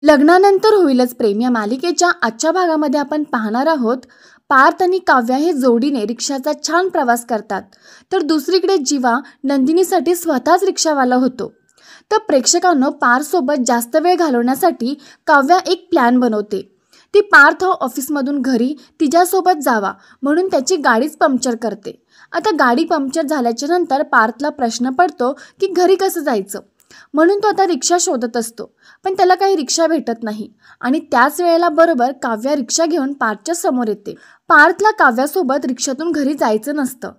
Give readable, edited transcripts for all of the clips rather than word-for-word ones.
लग्नानंतर होईलच प्रेम या मालिकेच्या आजच्या भागामध्ये आपण पाहणार आहोत पार्थ आणि काव्या हे जोडीने रिक्षाचा छान प्रवास करतात, तर दुसरीकडे जीवा नंदिनीसाठी स्वतःच रिक्षावाला होतो. तर प्रेक्षकांनो, पार्थसोबत जास्त वेळ घालवण्यासाठी काव्या एक प्लॅन बनवते. ती पार्थ ऑफिसमधून घरी तिच्यासोबत जावा म्हणून त्याची गाडीच पंक्चर करते. आता गाडी पंक्चर झाल्याच्या नंतर पार्थला प्रश्न पडतो की घरी कसं जायचं, म्हणून तो आता रिक्षा शोधत असतो. पण त्याला काही रिक्षा भेटत नाही आणि त्याच वेळेला बरोबर काव्या रिक्षा घेऊन पार्थच्या समोर येते. पार्थला काव्यासोबत रिक्षातून घरी जायचं नसतं,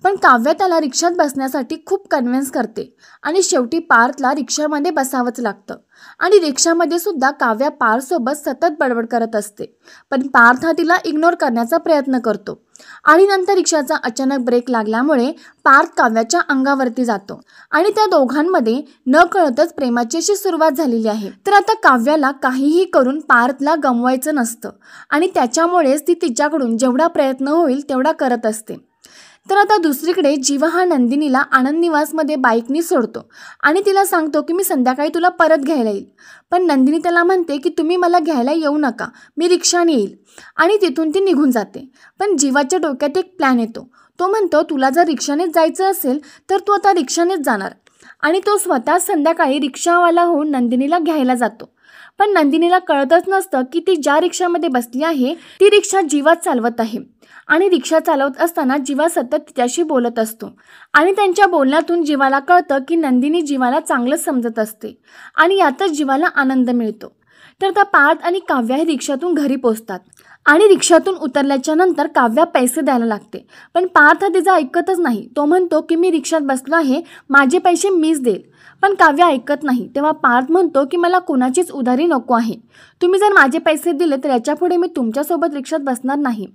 पण काव्या त्याला रिक्षात बसण्यासाठी खूप कन्व्हिन्स करते आणि शेवटी पार्थला रिक्षामध्ये बसावंच लागतं. आणि रिक्षामध्ये सुद्धा काव्या पार्थसोबत सतत बडबड करत असते, पण पार्थ हा तिला इग्नोर करण्याचा प्रयत्न करतो. आणि नंतर रिक्षाचा अचानक ब्रेक लागल्यामुळे पार्थ काव्याच्या अंगावरती जातो आणि त्या दोघांमध्ये न कळतच प्रेमाची अशी सुरुवात झालेली आहे. तर आता काव्याला काहीही करून पार्थला गमवायचं नसतं आणि त्याच्यामुळेच ती तिच्याकडून जेवढा प्रयत्न होईल तेवढा करत असते. तर आता दुसरीकडे जीवा हा नंदिनीला आनंद निवासमध्ये बाईकनी सोडतो आणि तिला सांगतो की मी संध्याकाळी तुला परत घ्यायला येईल. पण नंदिनी त्याला म्हणते की तुम्ही मला घ्यायला येऊ नका, मी रिक्षाने येईल. आणि तिथून ती निघून जाते. पण जीवाच्या डोक्यात एक प्लॅन येतो. तो म्हणतो तुला जर रिक्षानेच जायचं असेल तर तू आता रिक्षानेच जाणार. आणि तो स्वतः संध्याकाळी रिक्षावाला होऊन नंदिनीला घ्यायला जातो. पण नंदिनीला कळतच नसतं की ती ज्या रिक्षामध्ये बसली आहे ती रिक्षा जीवाच चालवत आहे. आणि रिक्षा चालवत असताना जीवा सतत तिच्याशी बोलत असतो आणि त्यांच्या बोलण्यातून जीवाला कळतं की नंदिनी जीवाला चांगलंच समजत असते आणि यातच जीवाला आनंद मिळतो. तर त्या पार्थ आणि काव्या हे रिक्षातून घरी पोहोचतात आणि रिक्षातून उतरल्याच्या नंतर काव्या पैसे द्यायला लागते. पण पार्थ तिचं ऐकतच नाही. तो म्हणतो की मी रिक्षात बसलो आहे, माझे पैसे मीच देईल. पण काव्या ऐकत नाही. तेव्हा पार्थ म्हणतो की मला कोणाचीच उधारी नको आहे, तुम्ही जर माझे पैसे दिले तर याच्यापुढे मी तुमच्यासोबत रिक्षात बसणार नाही.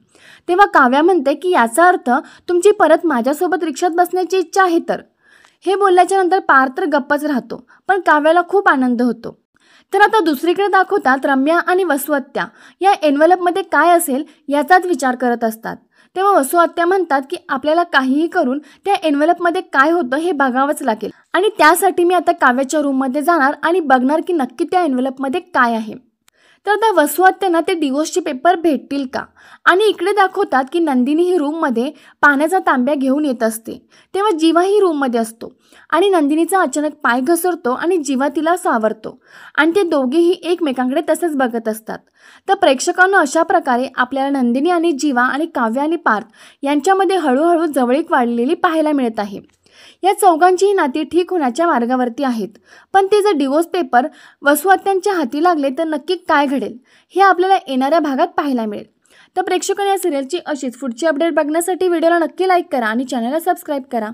तेव्हा काव्या म्हणते की याचा अर्थ तुमची परत माझ्यासोबत रिक्षात बसण्याची इच्छा आहे. तर हे बोलल्याच्या नंतर पार्थ तर गप्पच राहतो, पण काव्याला खूप आनंद होतो. तर आता दुसरीकडे दाखवतात रम्या आणि वसु आत्या या एन्व्हलपमध्ये काय असेल याचाच विचार करत असतात. तेव्हा वसु आत्या म्हणतात की आपल्याला काहीही करून त्या एन्व्हलपमध्ये काय होतं हे बघावंच लागेल आणि त्यासाठी मी आता काव्याच्या रूममध्ये जाणार आणि बघणार की नक्की त्या एन्व्हलपमध्ये काय आहे. तर त्या वसु आत्यांना ते डिवोर्सचे पेपर भेटतील का. आणि इकडे दाखवतात की नंदिनी ही रूममध्ये पाण्याचा तांब्या घेऊन येत असते. तेव्हा जीवा ही रूममध्ये असतो आणि नंदिनीचा अचानक पाय घसरतो आणि जीवा तिला सावरतो आणि ते दोघेही एकमेकांकडे तसेच बघत असतात. तर प्रेक्षकांना अशा प्रकारे आपल्याला नंदिनी आणि जीवा आणि काव्या आणि पार्थ यांच्यामध्ये हळूहळू जवळीक वाढलेली पाहायला मिळत आहे. या चौघांचीही नाती ठीक होण्याच्या मार्गावरती आहेत. पण ते जर डिवोर्स पेपर वसु आत्यांच्या हाती लागले तर नक्की काय घडेल हे आपल्याला येणाऱ्या भागात पाहायला मिळेल. तर प्रेक्षकांना या सिरियलची अशीच पुढची अपडेट बघण्यासाठी व्हिडिओला नक्की लाईक करा आणि चॅनलला सबस्क्राईब करा.